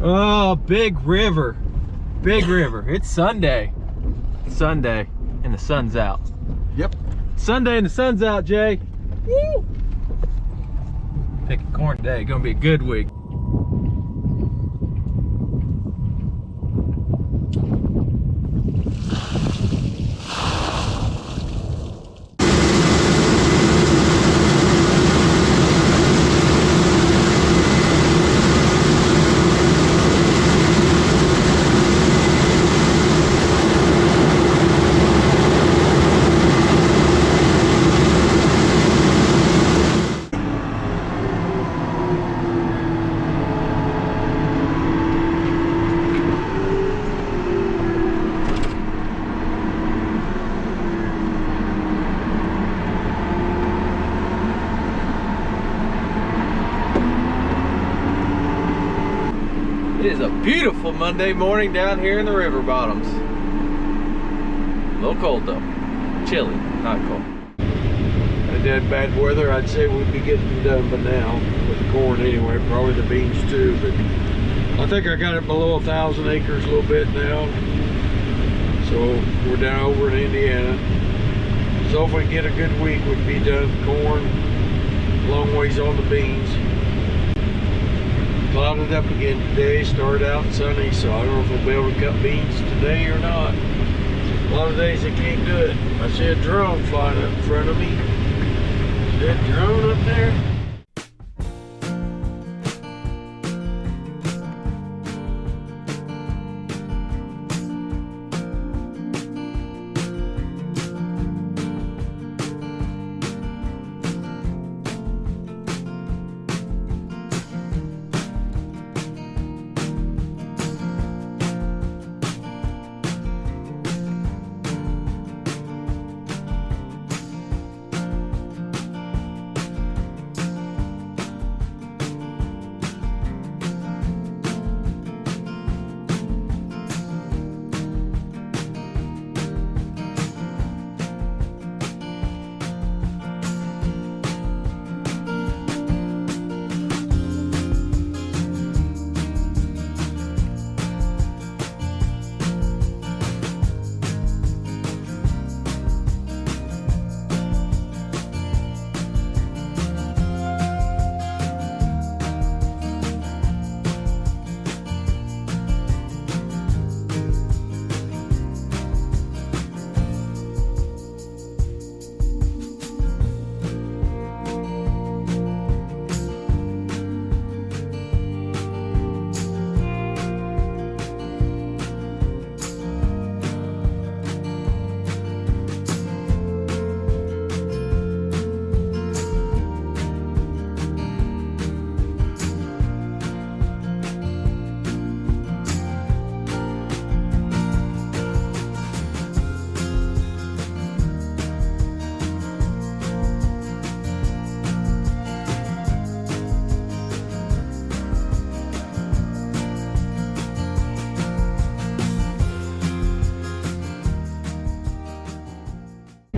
Oh, big river. Big river. It's Sunday. Sunday, and the sun's out. Yep. Sunday and the sun's out, Jay. Woo! Picking corn today. Gonna be a good week. It is a beautiful Monday morning down here in the river bottoms. A little cold though. Chilly, not cold. If they had bad weather, I'd say we'd be getting done by now with the corn anyway, probably the beans too. But I think I got it below 1,000 acres a little bit now. So we're down over in Indiana. So if we get a good week, we'd be done with corn, long ways on the beans. Clouded up again today, started out sunny, so I don't know if we'll be able to cut beans today or not. A lot of days they can't do it. I see a drone flying up in front of me. Is that drone up there?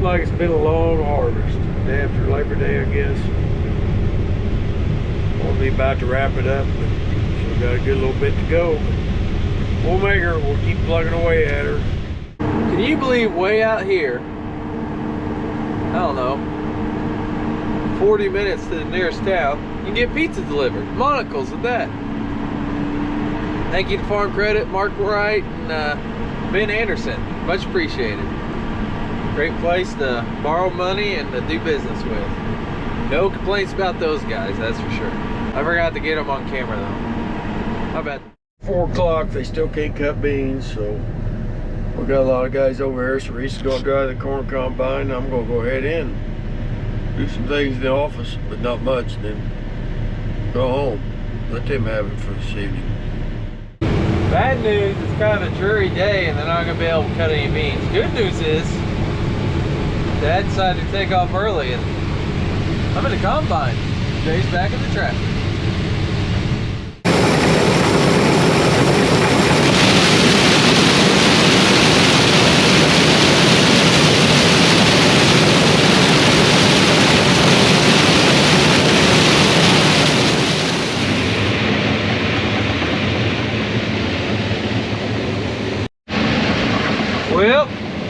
Like it's been a long harvest. Day after Labor Day, I guess. We'll be about to wrap it up, but still got a good little bit to go. We'll make her. We'll keep plugging away at her. Can you believe way out here, I don't know, 40 minutes to the nearest town, you can get pizza delivered. Monocles at that. Thank you to Farm Credit, Mark Wright, and Ben Anderson. Much appreciated. Great place to borrow money and to do business with. No complaints about those guys, that's for sure. I forgot to get them on camera though. My bad. 4 o'clock, they still can't cut beans, so we got a lot of guys over here. So Reese is going to drive the corn combine. I'm going to go ahead in, do some things in the office, but not much, then go home. Let them have it for this evening. Bad news, it's kind of a dreary day and they're not going to be able to cut any beans. Good news is, Dad decided to take off early and I'm in the combine. Jay's back in the tractor.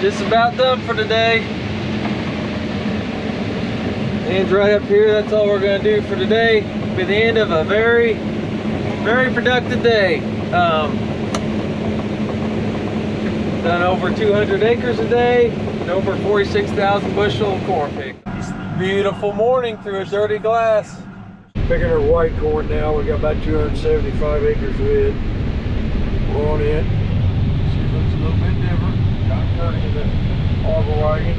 Just about done for today. Ends right up here. That's all we're going to do for today. Be the end of a very, very productive day. Done over 200 acres a day and over 46,000 bushel of corn picked. Beautiful morning through a dirty glass. Picking our white corn now. We got about 275 acres with. We're on it. She looks a little bit different. Got turning in the auger wagon.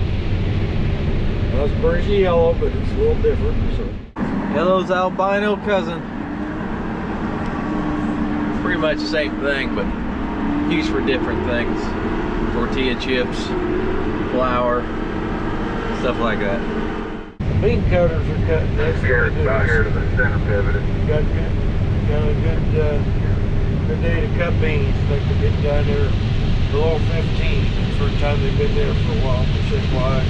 Well, it's burnishy yellow, but it's a little different. So. Yellow's albino cousin. Pretty much the same thing, but used for different things. Tortilla chips, flour, stuff like that. Bean cutters are cutting this. Here, about here to the center pivot. Got a good day to cut beans. I think they're getting down there below 15. The first time they've been there for a while. We said why.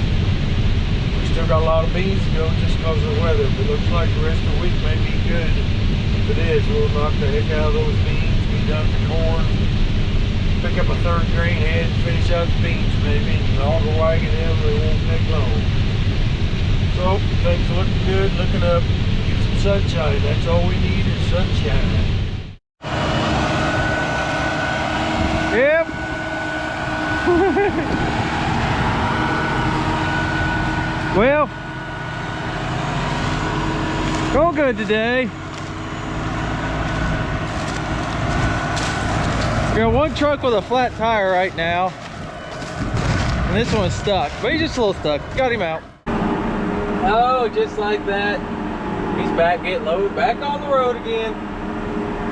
We still got a lot of beans to go just because of the weather. But it looks like the rest of the week may be good. If it is, we'll knock the heck out of those beans. Be done for corn. Pick up a third grain head, finish out the beans maybe. And the auger wagon in, it won't take long. So things are looking good, looking up. Get some sunshine. That's all we need is sunshine. Yep. Well, going good today. We got one truck with a flat tire right now, and this one's stuck, but he's just a little stuck. Got him out. Oh, just like that, he's back getting loaded, back on the road again.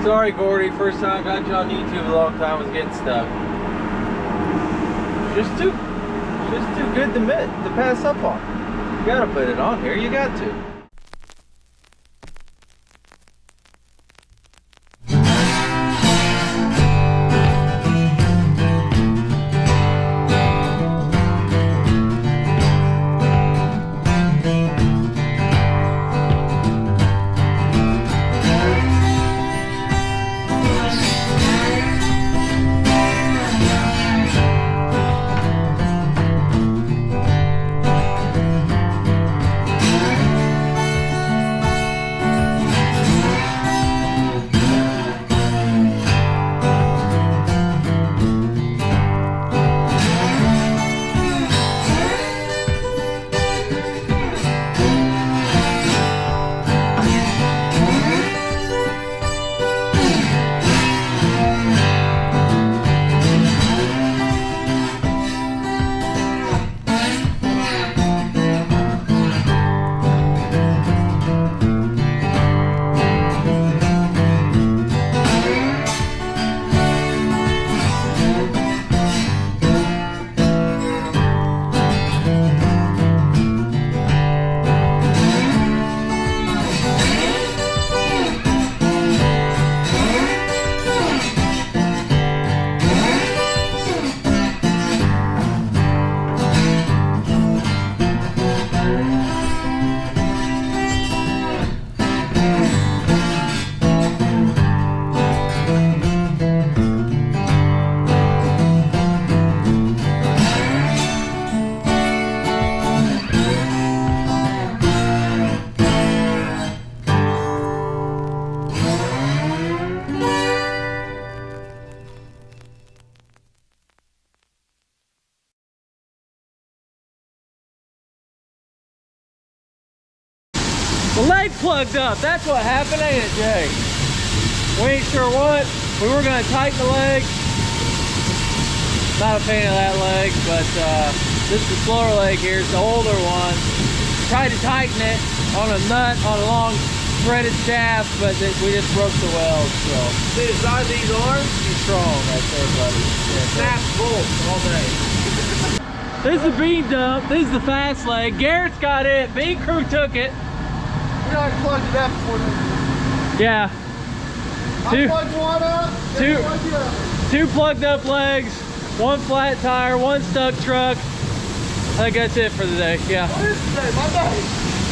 Sorry, Gordy, first time I got you on YouTube a long time was getting stuck. Just too good to pass up on. You gotta put it on here, you got to. The leg plugged up. That's what happened, ain't it, Jay? We ain't sure what. We were gonna tighten the leg. Not a fan of that leg, but this is the slower leg here. It's the older one. Tried to tighten it on a nut on a long threaded shaft, but we just broke the weld. So See the size of these arms? he's strong right there, buddy. Yeah, Snap bolts all day. this is the bean dump. This is the fast leg. Garrett's got it. Bean crew took it. We already plugged it up before this. Yeah. I plugged one up. two- Then plugged the other. Two plugged up legs, one flat tire, one stuck truck. I think that's it for the day. Yeah. What is today? Monday?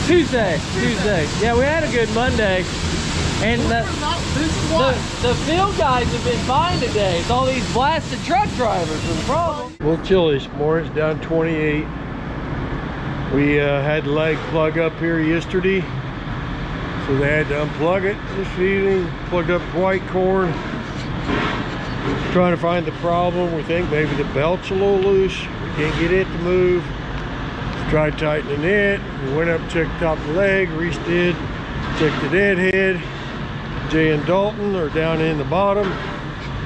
Tuesday. Yeah, we had a good Monday. And the field guys have been fine today. It's all these blasted truck drivers are the problem. A little chilly this morning. It's down 28. We had the leg plug up here yesterday, so they had to unplug it this evening. Plugged up white corn. Trying to find the problem. We think maybe the belt's a little loose. We can't get it to move. Tried tightening it. We went up, checked the top of the leg. Reese did. Checked the deadhead. Jay and Dalton are down in the bottom,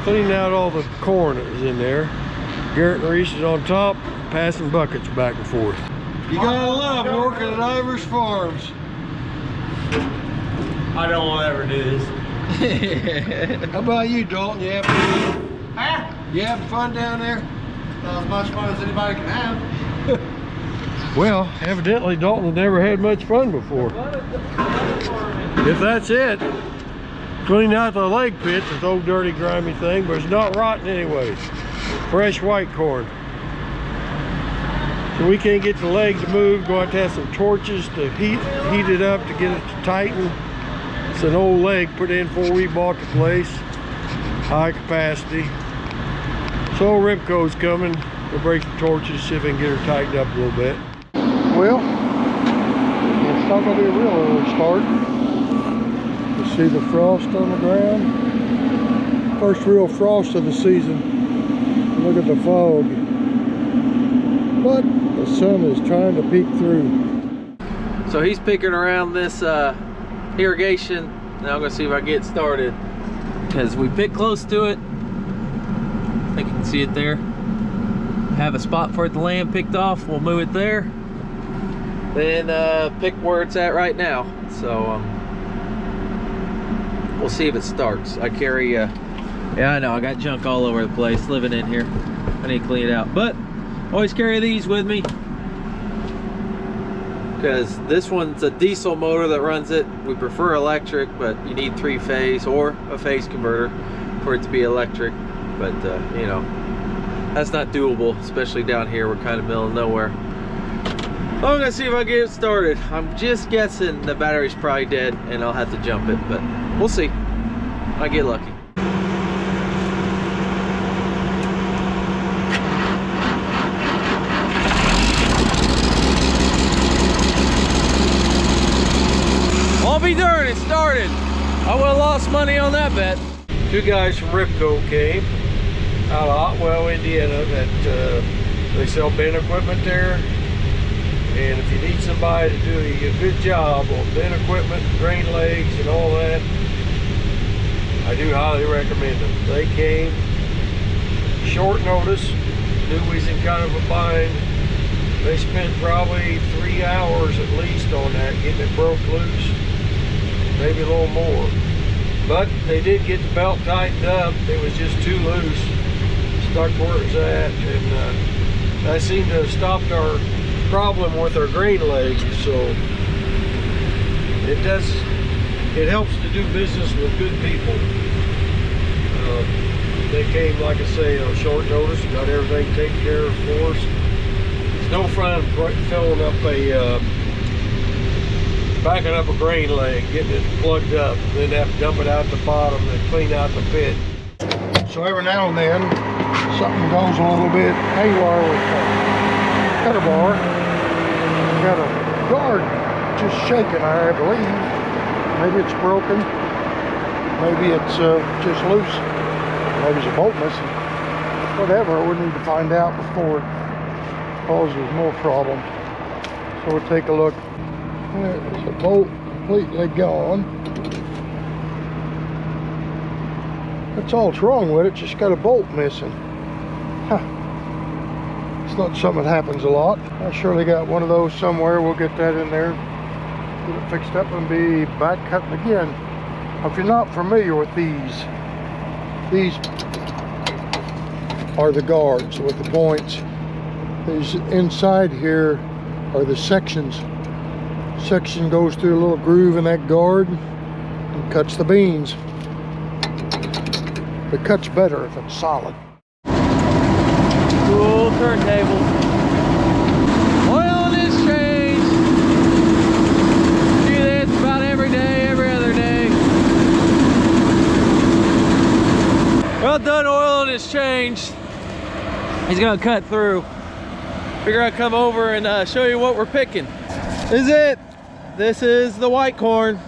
cleaning out all the corn that was in there. Garrett and Reese is on top, passing buckets back and forth. You gotta love working at Ivers Farms. I don't want to ever do this. How about you, Dalton? You having fun down there? Not as much fun as anybody can have. Well, evidently Dalton's never had much fun before. If that's it, clean out the leg pits, this old dirty grimy thing, but it's not rotten anyways. Fresh white corn. So we can't get the leg to move. Go out to have some torches to heat it up to get it to tighten. It's an old leg put in before we bought the place. High capacity. So Ribco's coming. We'll break the torches, see if we can get her tightened up a little bit. Well, it's not going to be a real early start. You see the frost on the ground. First real frost of the season. Look at the fog. But the sun is trying to peek through. So he's picking around this irrigation. Now I'm going to see if I can get started. Because we picked close to it. I think you can see it there. Have a spot for it to land picked off. We'll move it there. Then pick where it's at right now. So we'll see if it starts. I carry yeah, I know I got junk all over the place living in here. I need to clean it out, but always carry these with me because this one's a diesel motor that runs it. We prefer electric, but you need 3-phase or a phase converter for it to be electric. But you know, that's not doable, especially down here. We're kind of middle of nowhere. I'm gonna see if I get it started. I'm just guessing the battery's probably dead and I'll have to jump it, but we'll see. I get lucky. I'll be darned, it started. I would have lost money on that bet. Two guys from Ribco came out of Otwell, Indiana, that they sell bin equipment there. And if you need somebody to do a good job on bin equipment, grain legs, and all that, I do highly recommend them. They came short notice, knew we was in kind of a bind. They spent probably 3 hours at least on that, getting it broke loose, maybe a little more. But they did get the belt tightened up. It was just too loose, stuck where it was at, and that seemed to have stopped our problem with our grain legs. So it helps to do business with good people. They came, like I say, on short notice, got everything taken care of for us. It's no fun filling up backing up a grain leg, getting it plugged up, then have to dump it out the bottom and clean out the pit. So every now and then something goes a little bit haywire with the cutter bar. Got a guard just shaking, I believe. Maybe it's broken. Maybe it's just loose. Maybe it's a bolt missing. Whatever, we need to find out before it causes more problems. So we'll take a look. There's a bolt completely gone. That's all that's wrong with it, just got a bolt missing. Huh. It's not something that happens a lot. I surely got one of those somewhere. We'll get that in there, get it fixed up, and be back cutting again. Now, if you're not familiar with these are the guards with the points. These inside here are the sections. Section goes through a little groove in that guard and cuts the beans. It cuts better if it's solid. Cool turntable. Oil on this change. Do this about every day, every other day. has changed. He's gonna cut through. We're gonna come over and show you what we're picking. This is it. This is the white corn.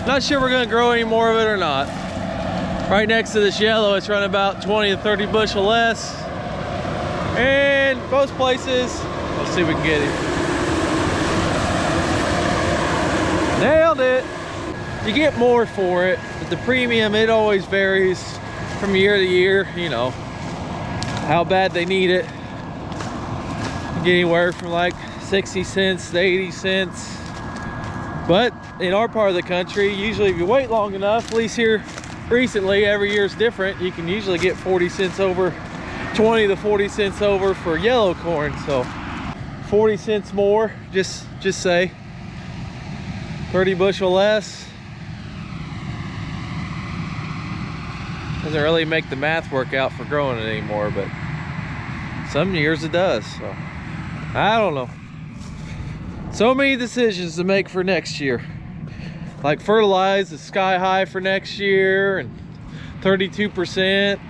Not sure we're gonna grow any more of it or not. Right next to this yellow, it's running about 20 to 30 bushel less. And most places, let's see if we can get him. Nailed it. You get more for it, but the premium, it always varies from year to year, you know, how bad they need it. You get anywhere from like 60 cents to 80 cents. But in our part of the country, usually if you wait long enough, at least here recently, every year is different, you can usually get 40 cents over, 20 to 40 cents over for yellow corn. So 40 cents more, just say 30 bushel less. Doesn't really make the math work out for growing it anymore, but some years it does. So I don't know. So many decisions to make for next year. Like fertilize is sky high for next year, and 32%.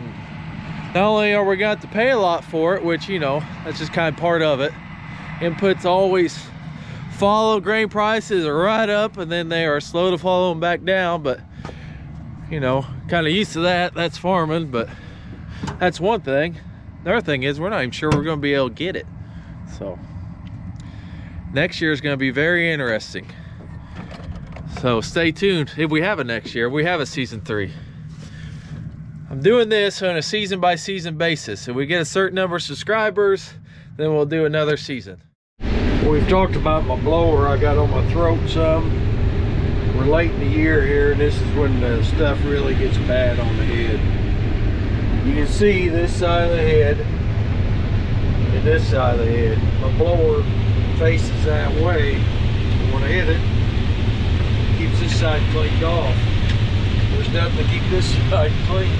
Not only are we going to have to pay a lot for it, which, you know, that's just kind of part of it. Inputs always follow grain prices are right up, and then they are slow to follow them back down. But, you know, kind of used to that. That's farming, but that's one thing. The other thing is we're not even sure we're going to be able to get it. So next year is going to be very interesting. So stay tuned. If we have a next year, we have a season 3. I'm doing this on a season by season basis. If we get a certain number of subscribers, then we'll do another season. We've talked about my blower. I got on my throat some. We're late in the year here, and this is when the stuff really gets bad on the head. You can see this side of the head and this side of the head. My blower faces that way. When I hit it, it keeps this side cleaned off. There's nothing to keep this side clean.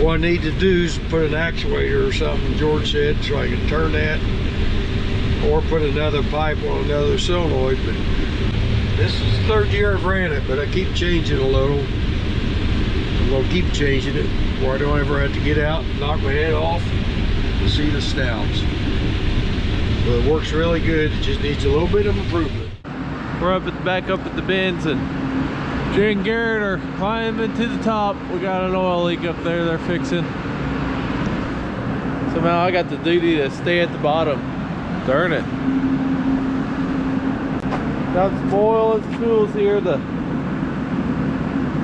What I need to do is put an actuator or something, George said, so I can turn that, or put another pipe on another solenoid. But this is the 3rd year I've ran it, but I keep changing a little. I'm gonna keep changing it, where I don't ever have to get out and knock my head off to see the snouts. But it works really good. It just needs a little bit of improvement. We're back up at the bins, and Jay and Garrett are climbing to the top. We got an oil leak up there they're fixing. Somehow I got the duty to stay at the bottom. Darn it. Got some oil and tools here to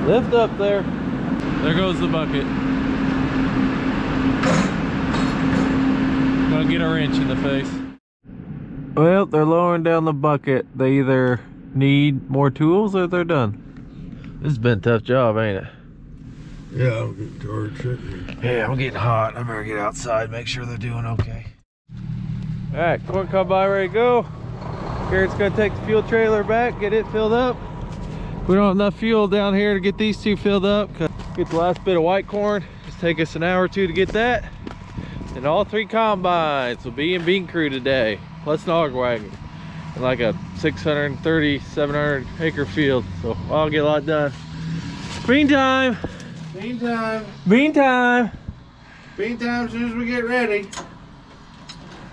lift up there. There goes the bucket. Gonna get a wrench in the face. Well, they're lowering down the bucket. They either need more tools or they're done. This has been a tough job, ain't it? Yeah, I'm getting tired sitting here. Yeah, I'm getting hot. I better get outside, make sure they're doing okay. All right, corn combine ready to go. Garrett's gonna take the fuel trailer back, get it filled up. We don't have enough fuel down here to get these two filled up. Get the last bit of white corn. Just take us an hour or two to get that. And all 3 combines will be in bean crew today, plus an auger wagon. And like a 630, 700 acre field. So I'll get a lot done. Bean time. Bean time. Bean time. Bean time as soon as we get ready.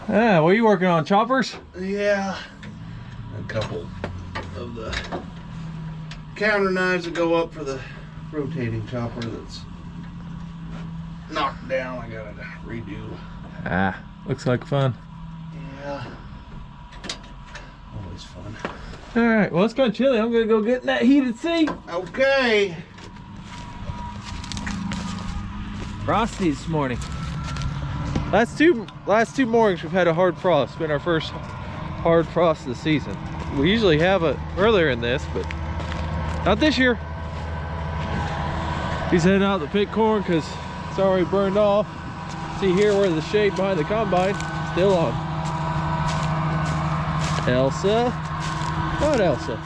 Ah, what are you working on? Choppers? Yeah. A couple of the counter knives that go up for the rotating chopper that's knocked down. I gotta redo. Ah, looks like fun. Yeah. Always fun. All right, well, it's going chilly. I'm gonna go get in that heated seat. Okay. Frosty this morning. Last two mornings we've had a hard frost. It's been our first hard frost of the season. We usually have it earlier in this, but not this year. He's heading out to pick corn because it's already burned off. See here where the shade behind the combine still on. Elsa, not Elsa.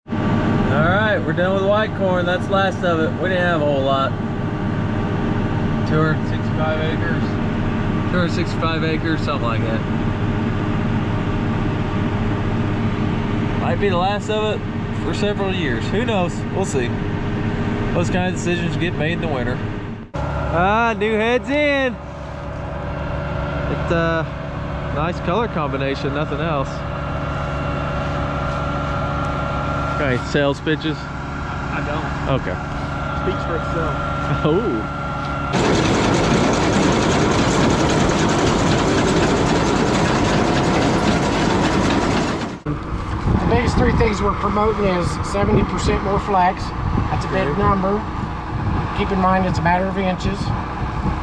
All right, we're done with white corn. That's the last of it. We didn't have a whole lot. 265 acres. 265 acres, something like that. Might be the last of it for several years. Who knows? We'll see. Those kind of decisions get made in the winter. Ah, new head's in. It's nice color combination, nothing else. Okay, sales pitches? I don't. Okay. Speaks for itself. Oh. The biggest three things we're promoting is 70% more flex. That's a big number. Keep in mind it's a matter of inches.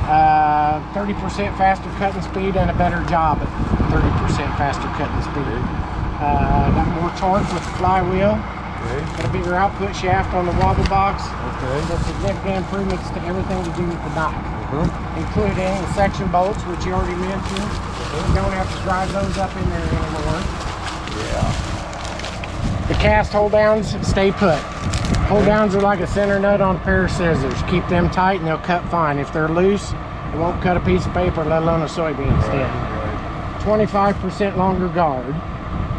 30% faster cutting speed and a better job at 30% faster cutting speed. Got more torque with the flywheel. Got a bigger output shaft on the wobble box. So significant improvements to everything to do with the knife, including the section bolts, which you already mentioned. You don't have to drive those up in there anymore. The cast hold downs stay put. Hold downs are like a center nut on a pair of scissors. Keep them tight and they'll cut fine. If they're loose, it won't cut a piece of paper, let alone a soybean stem. 25% longer guard.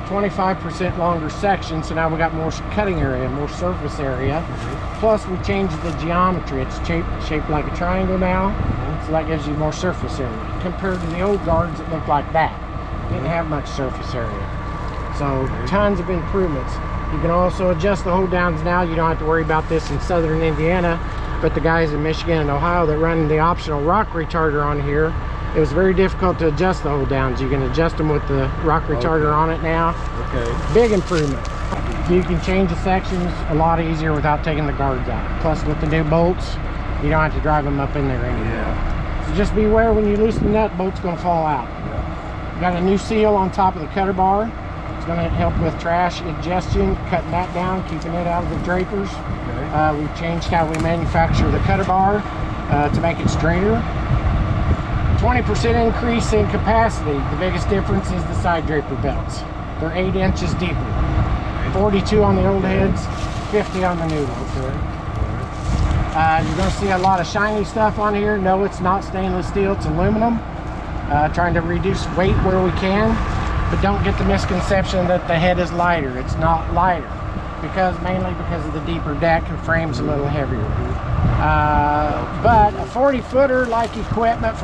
25% longer section, so now we got more cutting area, more surface area. Plus we changed the geometry. It's shaped like a triangle now, so that gives you more surface area compared to the old guards that looked like that. Didn't have much surface area. So tons of improvements. You can also adjust the hold downs now. You don't have to worry about this in southern Indiana, but the guys in Michigan and Ohio that run the optional rock retarder on here, it was very difficult to adjust the hold downs. You can adjust them with the rock retarder on it now. Big improvement. You can change the sections a lot easier without taking the guards out. Plus with the new bolts, you don't have to drive them up in there anymore. So just beware when you loosen the nut, bolt's gonna fall out. Got a new seal on top of the cutter bar. It's gonna help with trash ingestion, cutting that down, keeping it out of the drapers. We've changed how we manufacture the cutter bar to make it straighter. 20% increase in capacity. The biggest difference is the side draper belts. They're 8 inches deeper. 42 on the old heads, 50 on the new ones. You're going to see a lot of shiny stuff on here. No, it's not stainless steel, it's aluminum. Trying to reduce weight where we can, but don't get the misconception that the head is lighter. It's not lighter, mainly because of the deeper deck and frame's a little heavier. But a 40-footer like equipment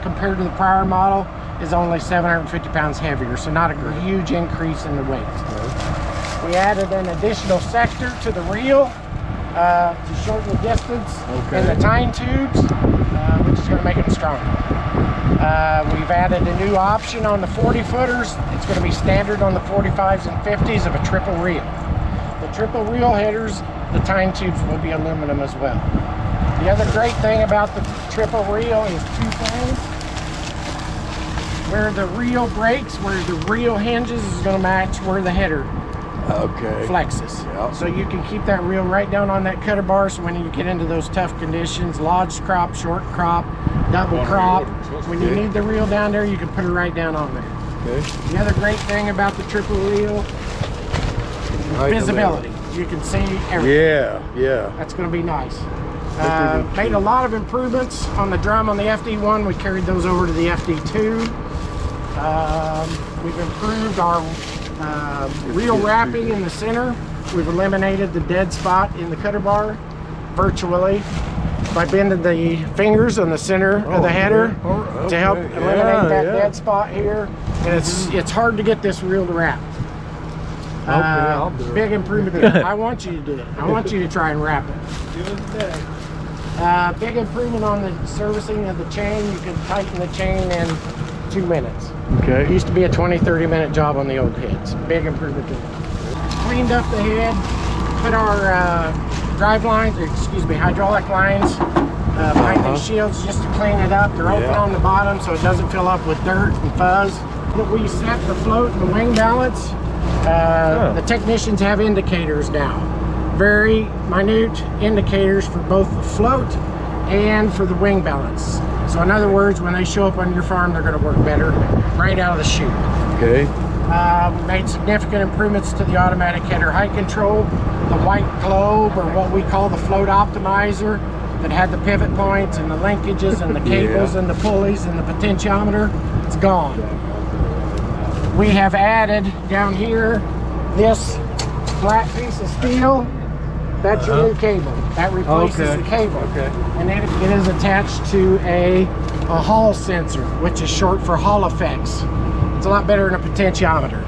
compared to the prior model is only 750 pounds heavier, so not a huge increase in the weight. We added an additional sector to the reel to shorten the distance in the tine tubes, which is going to make them stronger. We've added a new option on the 40-footers. It's going to be standard on the 45s and 50s of a triple reel. The triple reel headers, the tine tubes will be aluminum as well. The other great thing about the triple reel is 2 things. Where the reel breaks, where the reel hinges is going to match where the header flexes. So you can keep that reel right down on that cutter bar, so when you get into those tough conditions, lodged crop, short crop, double crop, when you need the reel down there, you can put it right down on there. The other great thing about the triple reel, visibility. You can see everything. That's going to be nice. Made a lot of improvements on the drum on the FD1. We carried those over to the FD2. We've improved our reel wrapping in the center. We've eliminated the dead spot in the cutter bar virtually by bending the fingers on the center of the header to help eliminate that dead spot here. And it's hard to get this reel to wrap. Big improvement there. I want you to do it. I want you to try and wrap it. Big improvement on the servicing of the chain. You can tighten the chain in 2 minutes. It used to be a 20-30 minute job on the old heads. Big improvement there. Cleaned up the head, put our hydraulic lines behind these shields just to clean it up. They're open on the bottom so it doesn't fill up with dirt and fuzz. We set the float and the wing balance. The technicians have indicators now. Very minute indicators for both the float and for the wing balance. So in other words, when they show up on your farm, they're going to work better right out of the chute. We made significant improvements to the automatic header height control. The white globe, or what we call the float optimizer, that had the pivot points and the linkages and the cables and the pulleys and the potentiometer, it's gone. We have added down here this flat piece of steel. That's your new cable. That replaces Okay. the cable. Okay. And then it is attached to a Hall sensor, which is short for Hall effects. It's a lot better than a potentiometer.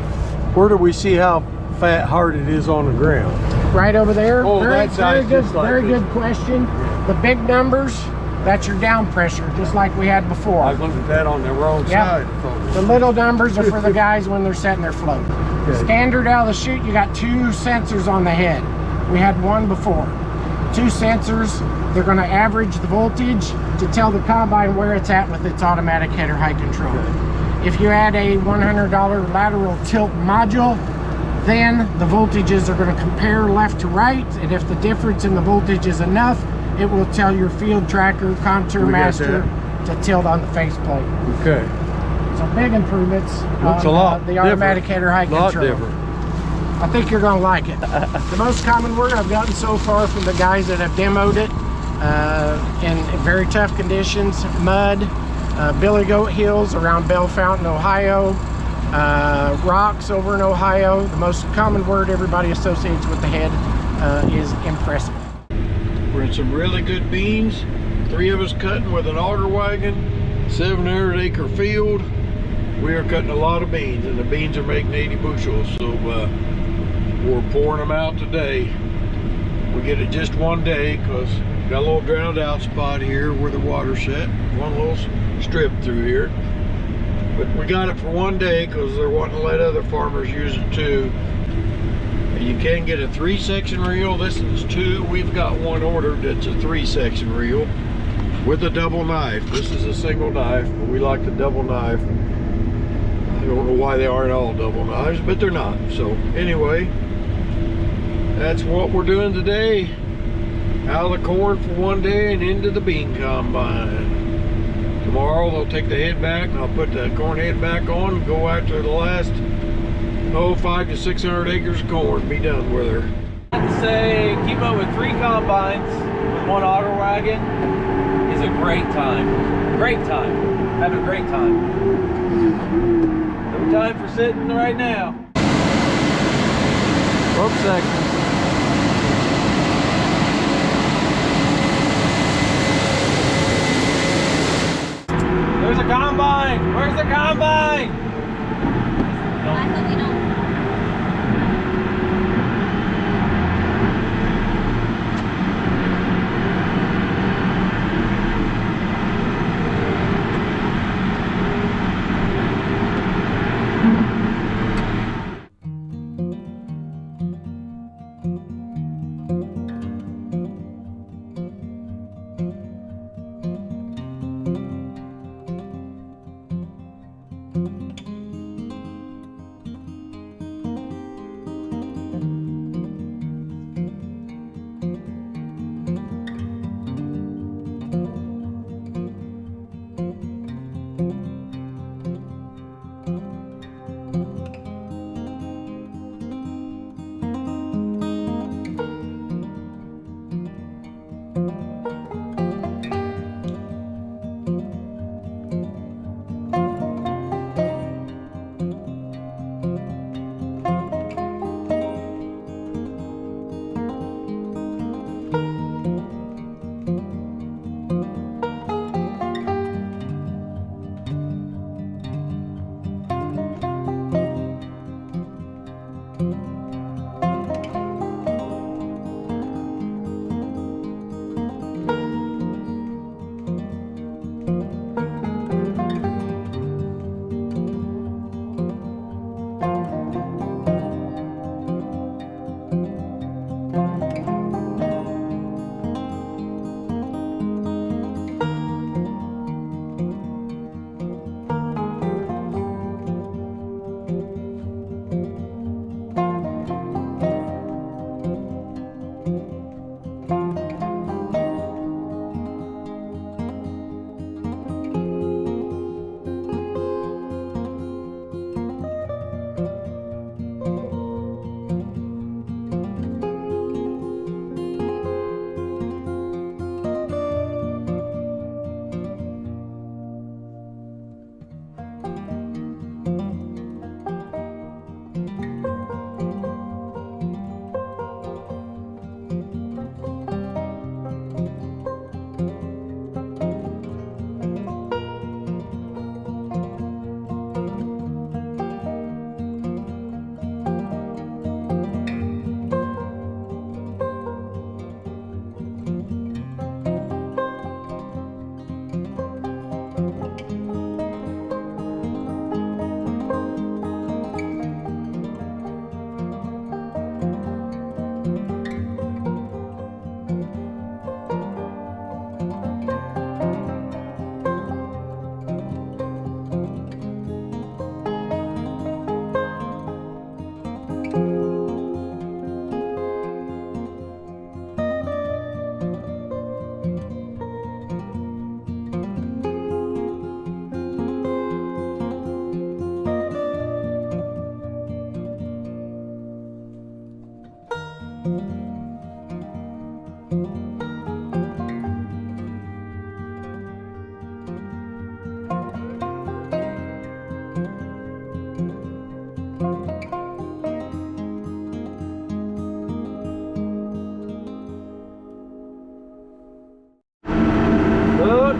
Where do we see how hard it is on the ground? Right over there. Oh, very, that side's very good, just like very this. good question. The big numbers, that's your down pressure, just like we had before. I looked at that on the wrong Yep. side. The little numbers are for the guys when they're setting their float. Okay. Standard out of the chute, you got 2 sensors on the head. We had 1 before. 2 sensors, they're going to average the voltage to tell the combine where it's at with its automatic header height control. If you add a $100 lateral tilt module, then the voltages are going to compare left to right, and if the difference in the voltage is enough, it will tell your field tracker, contour We got master to tilt on the faceplate. Okay. So big improvements Looks on a lot the automatic header height lot control. different. I think you're going to like it. The most common word I've gotten so far from the guys that have demoed it in very tough conditions, mud, billy goat hills around Bell Fountain, Ohio, rocks over in Ohio. The most common word everybody associates with the head is impressive. We're in some really good beans. 3 of us cutting with an auger wagon, 700-acre field. We are cutting a lot of beans, and the beans are making 80 bushels. So we're pouring them out today. We get it just one day because got a little drowned out spot here where the water's set. One little strip through here. But we got it for one day because they're wanting to let other farmers use it too. And you can get a 3-section reel. This is 2. We've got one ordered that's a 3-section reel with a double knife. This is a single knife, but we like the double knife. I don't know why they aren't all double knives, but they're not. So anyway, that's what we're doing today. Out of the corn for one day and into the bean combine. Tomorrow they'll take the head back and I'll put the corn head back on and go after the last 500 to 600 acres of corn and be done with her. I'd say keep up with 3 combines with 1 auger wagon is a great time. Great time. Having a great time. No time for sitting right now. Rope section. There's a combine! Where's the combine? I hope you don't.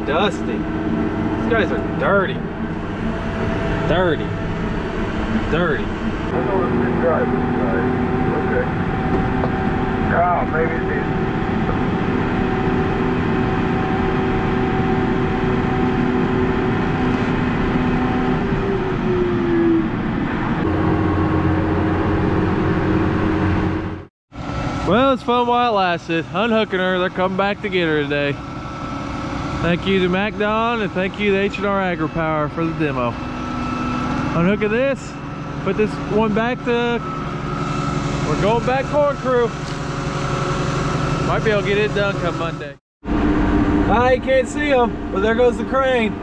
dusty. These guys are dirty. Dirty. Dirty. I know it's been driving tonight. Okay. Ah, maybe it is. Well, it's fun while it lasted. Unhooking her, they're coming back to get her today. Thank you to Macdon and thank you to H&R Agri Power for the demo. Unhooking this, put this one back to, we're going back corn crew. Might be able to get it done come Monday. You can't see them, but there goes the crane.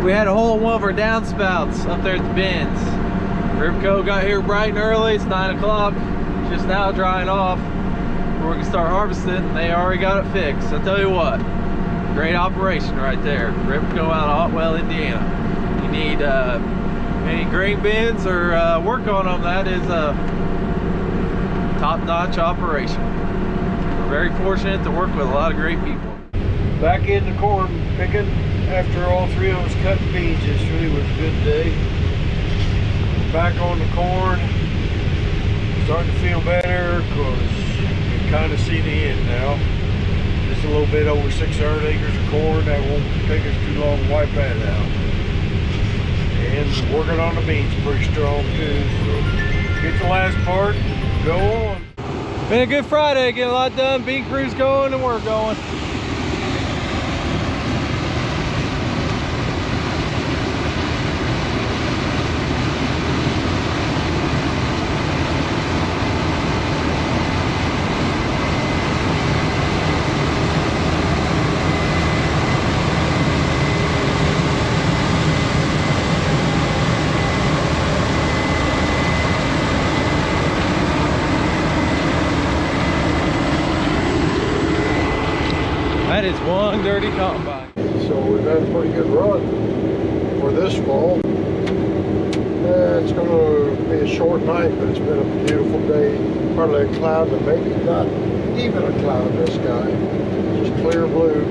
We had a hole in one of our downspouts up there at the bins. Ribco got here bright and early, it's 9 o'clock. Just now drying off. We're gonna start harvesting. They already got it fixed. I tell you what, great operation right there. Ribco out of Hotwell, Indiana. You need any grain bins or work on them, that is a top-notch operation. We're very fortunate to work with a lot of great people. Back in the corn picking after all three of us cutting beans yesterday was a good day. Back on the corn, starting to feel better because you can kind of see the end now. Just a little bit over 600 acres of corn. That won't take us too long to wipe that out. And working on the beans pretty strong too. So get the last part, go on. Been a good Friday, getting a lot done. Bean crew's going and we're going. That is one dirty combine. So we've had a pretty good run for this fall. It's going to be a short night, but it's been a beautiful day. Hardly a cloud, but maybe not even a cloud in the sky. Just clear blue.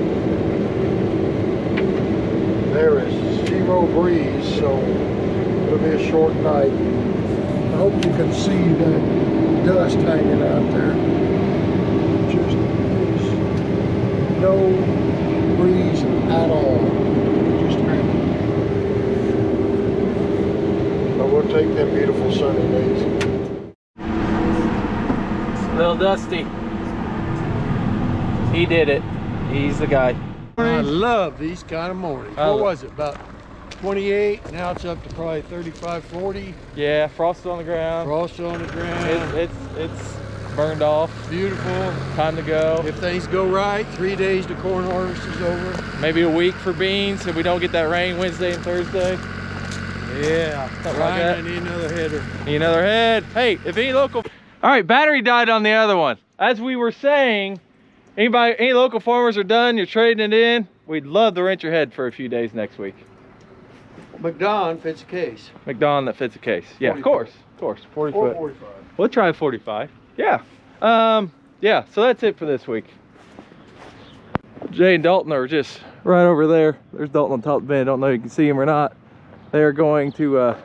There is zero breeze, so it'll be a short night. I hope you can see that dust hanging out there. Just no breeze at all. Just hanging. But we'll take them beautiful sunny days. It's a little dusty. He did it. He's the guy. I love these kind of mornings. What was it? About 28. Now it's up to probably 35, 40. Yeah, frost on the ground. Frost on the ground. It's burned off. Beautiful. Time to go. If things go right, 3 days to corn harvest is over. Maybe a week for beans if we don't get that rain Wednesday and Thursday. Yeah. Something like that. I need another header. Need another head. Hey, if any local... All right, battery died on the other one. As we were saying, any local farmers are done, you're trading it in, we'd love to rent your head for a few days next week. Macdon fits a case. Macdon that fits a case. Yeah, 45. of course. 40 Or foot. 45. We'll try 45. Yeah. Yeah, so that's it for this week. Jay and Dalton are just right over there. There's Dalton on top of the bin. Don't know if you can see him or not. They are going to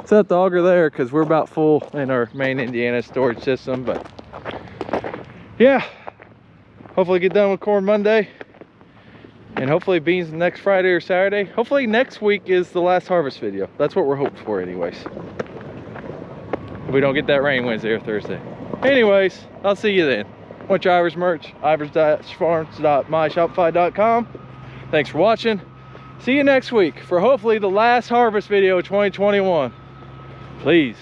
set the auger there because we're about full in our main Indiana storage system. But yeah, hopefully get done with corn Monday. And hopefully beans next Friday or Saturday. Hopefully next week is the last harvest video. That's what we're hoping for anyways. If we don't get that rain Wednesday or Thursday. Anyways, I'll see you then. Want your Ivers merch? Ivers-farms.myshopify.com. Thanks for watching. See you next week for hopefully the last harvest video of 2021. Please.